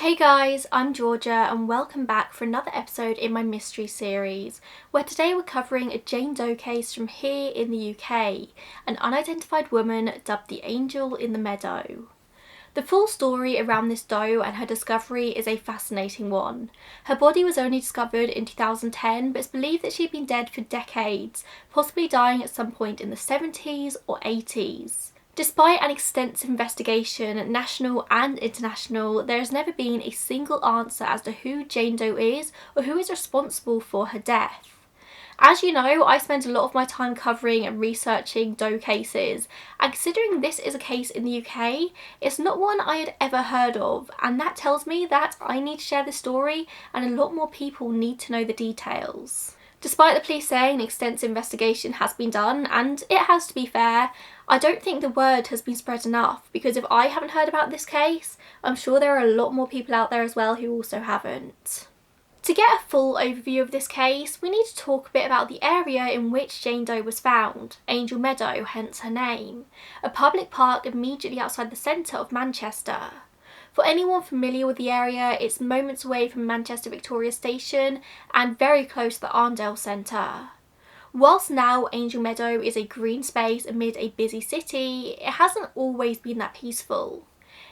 Hey guys, I'm Georgia and welcome back for another episode in my mystery series, where today we're covering a Jane Doe case from here in the UK, an unidentified woman dubbed the Angel in the Meadow. The full story around this doe and her discovery is a fascinating one. Her body was only discovered in 2010, but it's believed that she'd been dead for decades, possibly dying at some point in the 70s or 80s. Despite an extensive investigation, national and international, there has never been a single answer as to who Jane Doe is or who is responsible for her death. As you know, I spend a lot of my time covering and researching Doe cases, and considering this is a case in the UK, it's not one I had ever heard of, and that tells me that I need to share this story and a lot more people need to know the details. Despite the police saying an extensive investigation has been done, and it has to be fair, I don't think the word has been spread enough, because if I haven't heard about this case, I'm sure there are a lot more people out there as well who also haven't. To get a full overview of this case, we need to talk a bit about the area in which Jane Doe was found, Angel Meadow, hence her name, a public park immediately outside the centre of Manchester. For anyone familiar with the area, it's moments away from Manchester Victoria Station and very close to the Arndale Centre. Whilst now Angel Meadow is a green space amid a busy city, it hasn't always been that peaceful.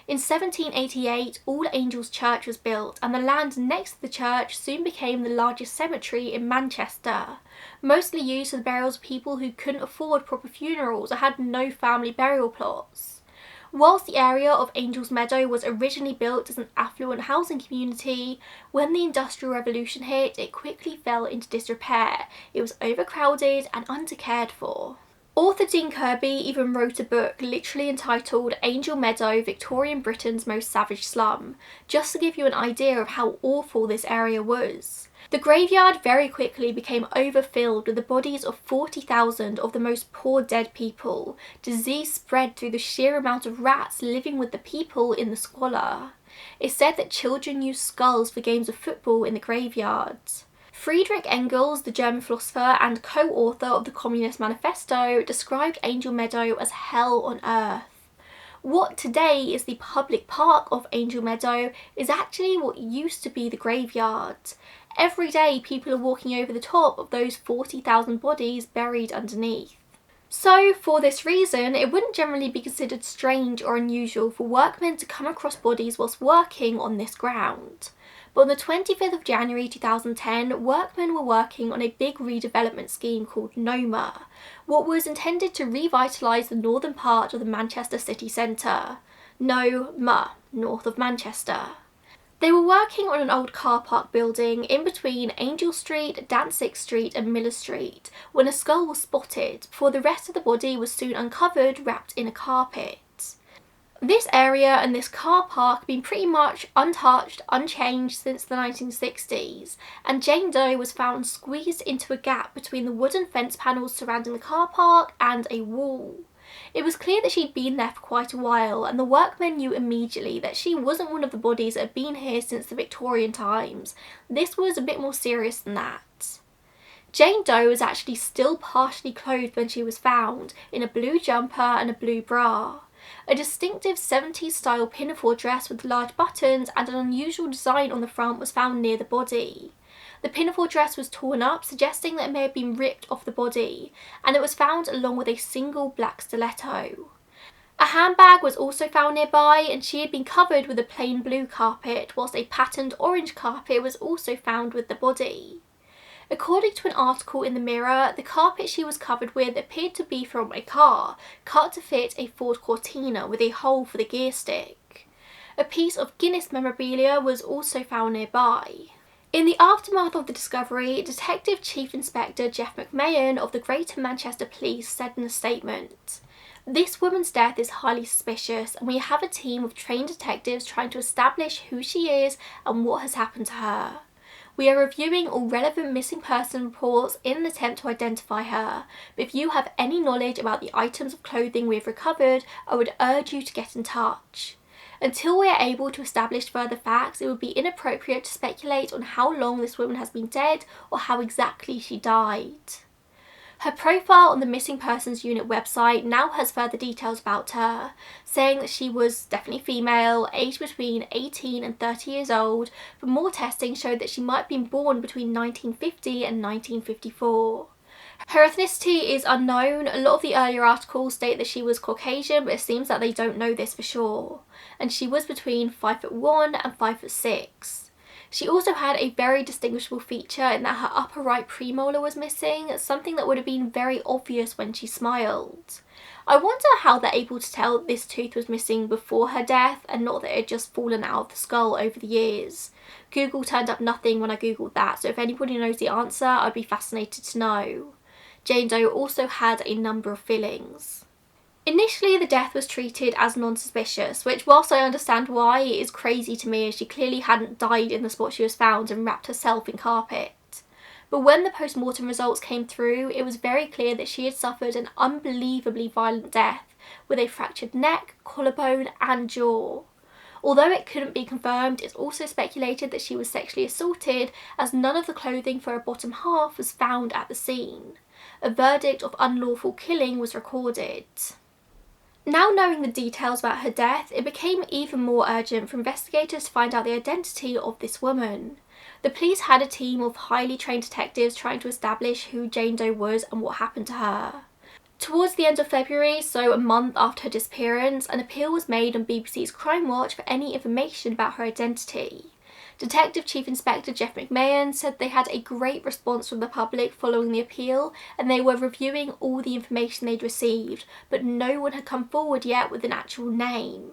In 1788, All Angels Church was built, and the land next to the church soon became the largest cemetery in Manchester, mostly used for the burials of people who couldn't afford proper funerals or had no family burial plots. Whilst the area of Angels Meadow was originally built as an affluent housing community, when the Industrial Revolution hit, it quickly fell into disrepair. It was overcrowded and undercared for. Author Dean Kirby even wrote a book literally entitled Angel Meadow, Victorian Britain's Most Savage Slum, just to give you an idea of how awful this area was. The graveyard very quickly became overfilled with the bodies of 40,000 of the most poor dead people. Disease spread through the sheer amount of rats living with the people in the squalor. It's said that children used skulls for games of football in the graveyards. Friedrich Engels, the German philosopher and co-author of the Communist Manifesto, described Angel Meadow as hell on earth. What today is the public park of Angel Meadow is actually what used to be the graveyard. Every day people are walking over the top of those 40,000 bodies buried underneath. So for this reason, it wouldn't generally be considered strange or unusual for workmen to come across bodies whilst working on this ground. But on the 25th of January 2010, workmen were working on a big redevelopment scheme called NOMA, what was intended to revitalise the northern part of the Manchester city centre. NOMA, north of Manchester. They were working on an old car park building in between Angel Street, Danzig Street and Miller Street when a skull was spotted, before the rest of the body was soon uncovered wrapped in a carpet. This area and this car park have been pretty much untouched, unchanged since the 1960s, and Jane Doe was found squeezed into a gap between the wooden fence panels surrounding the car park and a wall. It was clear that she'd been there for quite a while, and the workmen knew immediately that she wasn't one of the bodies that had been here since the Victorian times. This was a bit more serious than that. Jane Doe was actually still partially clothed when she was found, in a blue jumper and a blue bra. A distinctive 70s style pinafore dress with large buttons and an unusual design on the front was found near the body. The pinafore dress was torn up, suggesting that it may have been ripped off the body, and it was found along with a single black stiletto. A handbag was also found nearby, and she had been covered with a plain blue carpet, whilst a patterned orange carpet was also found with the body. According to an article in the Mirror, the carpet she was covered with appeared to be from a car, cut to fit a Ford Cortina with a hole for the gear stick. A piece of Guinness memorabilia was also found nearby. In the aftermath of the discovery, Detective Chief Inspector Jeff McMahon of the Greater Manchester Police said in a statement, "This woman's death is highly suspicious, and we have a team of trained detectives trying to establish who she is and what has happened to her. We are reviewing all relevant missing person reports in an attempt to identify her, but if you have any knowledge about the items of clothing we have recovered, I would urge you to get in touch. Until we are able to establish further facts, it would be inappropriate to speculate on how long this woman has been dead or how exactly she died." Her profile on the Missing Persons Unit website now has further details about her, saying that she was definitely female, aged between 18 and 30 years old, but more testing showed that she might have been born between 1950 and 1954. Her ethnicity is unknown. A lot of the earlier articles state that she was Caucasian, but it seems that they don't know this for sure. And she was between 5'1" and 5'6". She also had a very distinguishable feature in that her upper right premolar was missing, something that would have been very obvious when she smiled. I wonder how they're able to tell this tooth was missing before her death and not that it had just fallen out of the skull over the years. Google turned up nothing when I googled that, so if anybody knows the answer, I'd be fascinated to know. Jane Doe also had a number of fillings. Initially, the death was treated as non-suspicious, which, whilst I understand why, is crazy to me as she clearly hadn't died in the spot she was found and wrapped herself in carpet. But when the post-mortem results came through, it was very clear that she had suffered an unbelievably violent death, with a fractured neck, collarbone and jaw. Although it couldn't be confirmed, it's also speculated that she was sexually assaulted, as none of the clothing for her bottom half was found at the scene. A verdict of unlawful killing was recorded. Now knowing the details about her death, it became even more urgent for investigators to find out the identity of this woman. The police had a team of highly trained detectives trying to establish who Jane Doe was and what happened to her. Towards the end of February, so a month after her disappearance, an appeal was made on BBC's Crime Watch for any information about her identity. Detective Chief Inspector Jeff McMahon said they had a great response from the public following the appeal and they were reviewing all the information they'd received, but no one had come forward yet with an actual name.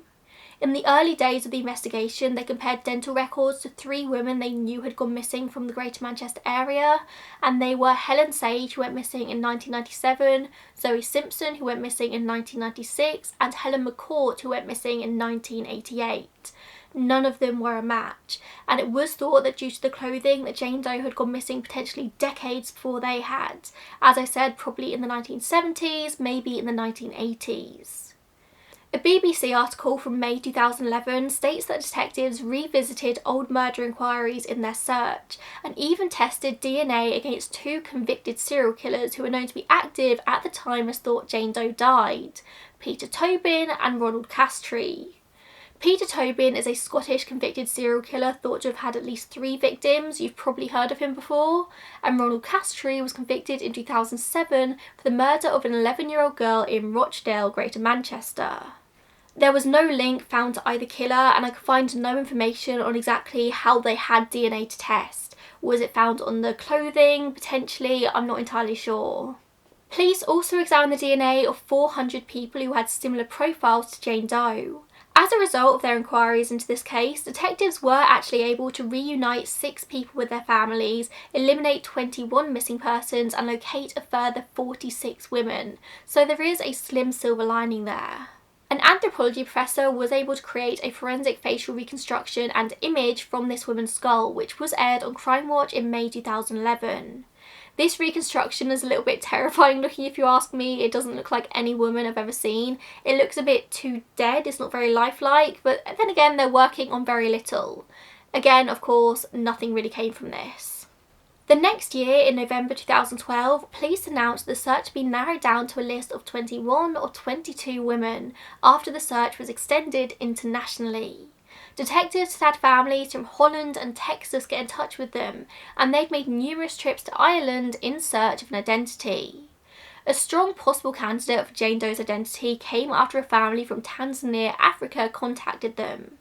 In the early days of the investigation, they compared dental records to 3 women they knew had gone missing from the Greater Manchester area, and they were Helen Sage, who went missing in 1997, Zoe Simpson, who went missing in 1996, and Helen McCourt, who went missing in 1988. None of them were a match, and it was thought that due to the clothing that Jane Doe had gone missing potentially decades before they had. As I said, probably in the 1970s, maybe in the 1980s. A BBC article from May 2011 states that detectives revisited old murder inquiries in their search and even tested DNA against 2 convicted serial killers who were known to be active at the time as thought Jane Doe died, Peter Tobin and Ronald Castry. Peter Tobin is a Scottish convicted serial killer thought to have had at least 3 victims. You've probably heard of him before. And Ronald Castry was convicted in 2007 for the murder of an 11-year-old girl in Rochdale, Greater Manchester. There was no link found to either killer, and I could find no information on exactly how they had DNA to test. Was it found on the clothing? Potentially, I'm not entirely sure. Police also examined the DNA of 400 people who had similar profiles to Jane Doe. As a result of their inquiries into this case, detectives were actually able to reunite 6 people with their families, eliminate 21 missing persons and locate a further 46 women, so there is a slim silver lining there. An anthropology professor was able to create a forensic facial reconstruction and image from this woman's skull, which was aired on Crime Watch in May 2011. This reconstruction is a little bit terrifying looking if you ask me. It doesn't look like any woman I've ever seen. It looks a bit too dead, it's not very lifelike, but then again they're working on very little. Again, of course, nothing really came from this. The next year, in November 2012, police announced the search had been narrowed down to a list of 21 or 22 women after the search was extended internationally. Detectives had families from Holland and Texas get in touch with them, and they'd made numerous trips to Ireland in search of an identity. A strong possible candidate for Jane Doe's identity came after a family from Tanzania, Africa contacted them.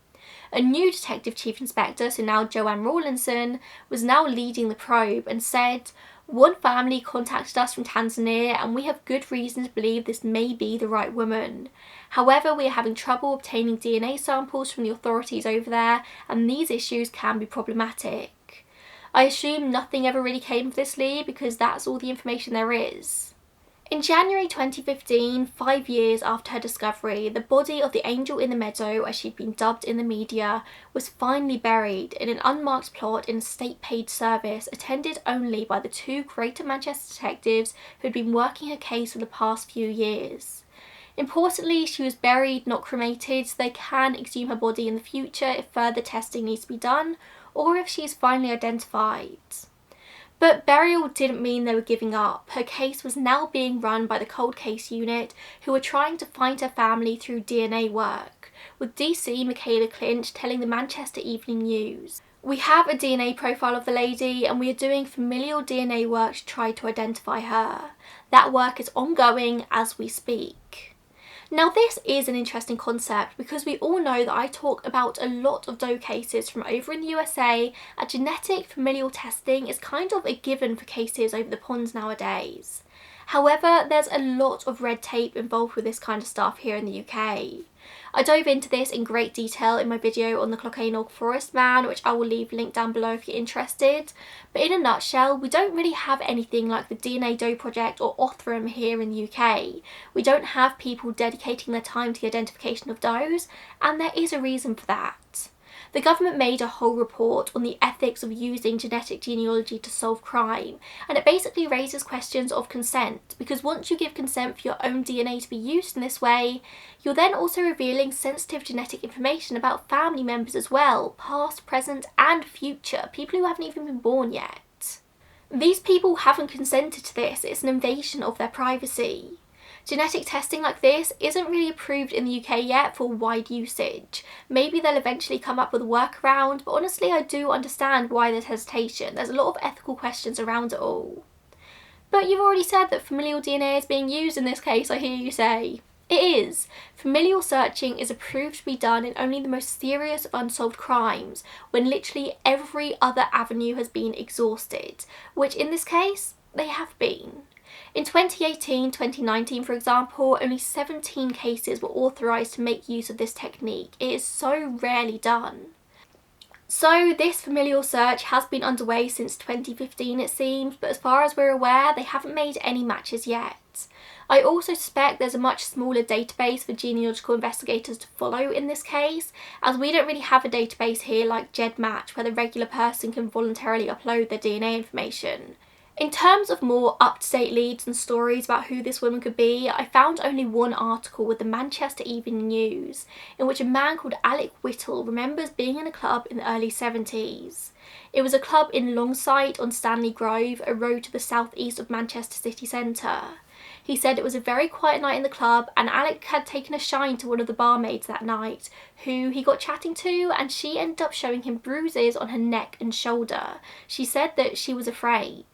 A new detective chief inspector, so now Joanne Rawlinson, was now leading the probe and said, "One family contacted us from Tanzania and we have good reason to believe this may be the right woman. However, we are having trouble obtaining DNA samples from the authorities over there and these issues can be problematic." I assume nothing ever really came of this lead because that's all the information there is. In January 2015, 5 years after her discovery, the body of the angel in the meadow, as she'd been dubbed in the media, was finally buried in an unmarked plot in a state-paid service attended only by the 2 Greater Manchester detectives who had been working her case for the past few years. Importantly, she was buried, not cremated, so they can exhume her body in the future if further testing needs to be done, or if she is finally identified. But burial didn't mean they were giving up. Her case was now being run by the Cold Case Unit, who were trying to find her family through DNA work, with DC Michaela Clinch telling the Manchester Evening News, "We have a DNA profile of the lady and we are doing familial DNA work to try to identify her. That work is ongoing as we speak." Now this is an interesting concept because we all know that I talk about a lot of Doe cases from over in the USA, and genetic familial testing is kind of a given for cases over the pond nowadays. However, there's a lot of red tape involved with this kind of stuff here in the UK. I dove into this in great detail in my video on the Clocaenog Forest Man, which I will leave linked down below if you're interested. But in a nutshell, we don't really have anything like the DNA Doe Project or Othram here in the UK. We don't have people dedicating their time to the identification of does, and there is a reason for that. The government made a whole report on the ethics of using genetic genealogy to solve crime, and it basically raises questions of consent, because once you give consent for your own DNA to be used in this way, you're then also revealing sensitive genetic information about family members as well, past, present and future, people who haven't even been born yet. These people haven't consented to this, it's an invasion of their privacy. Genetic testing like this isn't really approved in the UK yet for wide usage. Maybe they'll eventually come up with a workaround, but honestly I do understand why there's hesitation. There's a lot of ethical questions around it all. But you've already said that familial DNA is being used in this case, I hear you say. It is. Familial searching is approved to be done in only the most serious of unsolved crimes, when literally every other avenue has been exhausted, which in this case, they have been. In 2018-2019, for example, only 17 cases were authorised to make use of this technique. It is so rarely done. So this familial search has been underway since 2015 it seems, but as far as we're aware, they haven't made any matches yet. I also suspect there's a much smaller database for genealogical investigators to follow in this case, as we don't really have a database here like GEDmatch where the regular person can voluntarily upload their DNA information. In terms of more up-to-date leads and stories about who this woman could be, I found only one article with the Manchester Evening News, in which a man called Alec Whittle remembers being in a club in the early 70s. It was a club in Longsight on Stanley Grove, a road to the southeast of Manchester city centre. He said it was a very quiet night in the club, and Alec had taken a shine to one of the barmaids that night, who he got chatting to, and she ended up showing him bruises on her neck and shoulder. She said that she was afraid.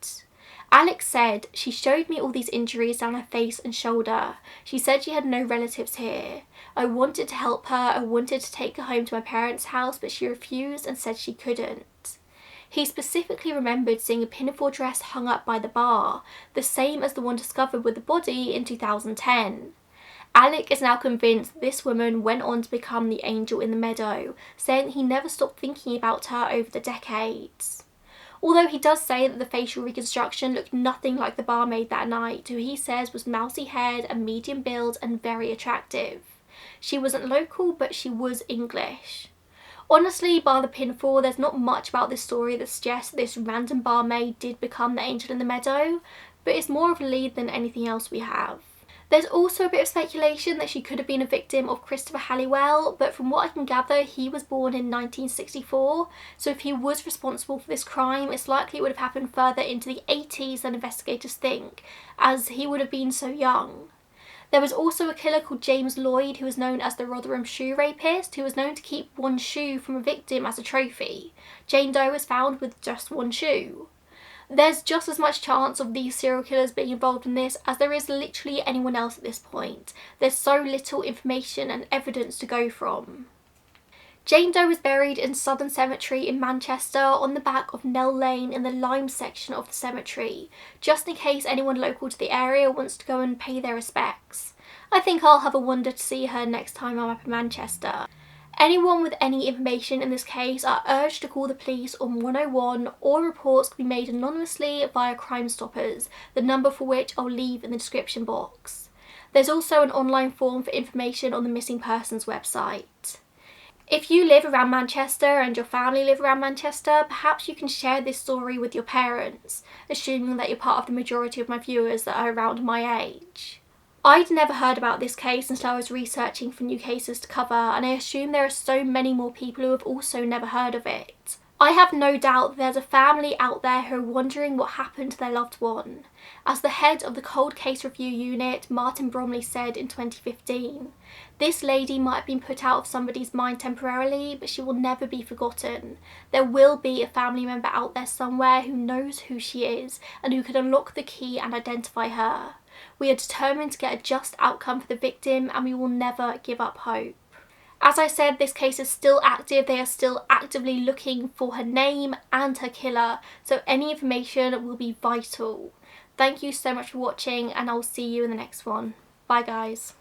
Alex said, "She showed me all these injuries down her face and shoulder. She said she had no relatives here. I wanted to help her, I wanted to take her home to my parents' house, but she refused and said she couldn't." He specifically remembered seeing a pinafore dress hung up by the bar, the same as the one discovered with the body in 2010. Alec is now convinced this woman went on to become the angel in the Meadow, saying he never stopped thinking about her over the decades. Although he does say that the facial reconstruction looked nothing like the barmaid that night, who he says was mousy haired and medium build and very attractive. She wasn't local, but she was English. Honestly, bar the pinfall, there's not much about this story that suggests that this random barmaid did become the angel in the Meadow, but it's more of a lead than anything else we have. There's also a bit of speculation that she could have been a victim of Christopher Halliwell, but from what I can gather, he was born in 1964, so if he was responsible for this crime, it's likely it would have happened further into the 80s than investigators think, as he would have been so young. There was also a killer called James Lloyd, who was known as the Rotherham shoe rapist, who was known to keep one shoe from a victim as a trophy. Jane Doe was found with just one shoe. There's just as much chance of these serial killers being involved in this as there is literally anyone else at this point. There's so little information and evidence to go from. Jane Doe was buried in Southern Cemetery in Manchester on the back of Nell Lane in the Lime section of the cemetery, just in case anyone local to the area wants to go and pay their respects. I think I'll have a wander to see her next time I'm up in Manchester. Anyone with any information in this case are urged to call the police on 101, or reports can be made anonymously via Crimestoppers, the number for which I'll leave in the description box. There's also an online form for information on the missing persons website. If you live around Manchester and your family live around Manchester, perhaps you can share this story with your parents, assuming that you're part of the majority of my viewers that are around my age. I'd never heard about this case until I was researching for new cases to cover, and I assume there are so many more people who have also never heard of it. I have no doubt that there's a family out there who are wondering what happened to their loved one. As the head of the Cold Case Review Unit, Martin Bromley, said in 2015, "This lady might have been put out of somebody's mind temporarily, but she will never be forgotten. There will be a family member out there somewhere who knows who she is and who can unlock the key and identify her. We are determined to get a just outcome for the victim, and we will never give up hope." As I said, this case is still active. They are still actively looking for her name and her killer, so any information will be vital. Thank you so much for watching, and I'll see you in the next one. Bye guys.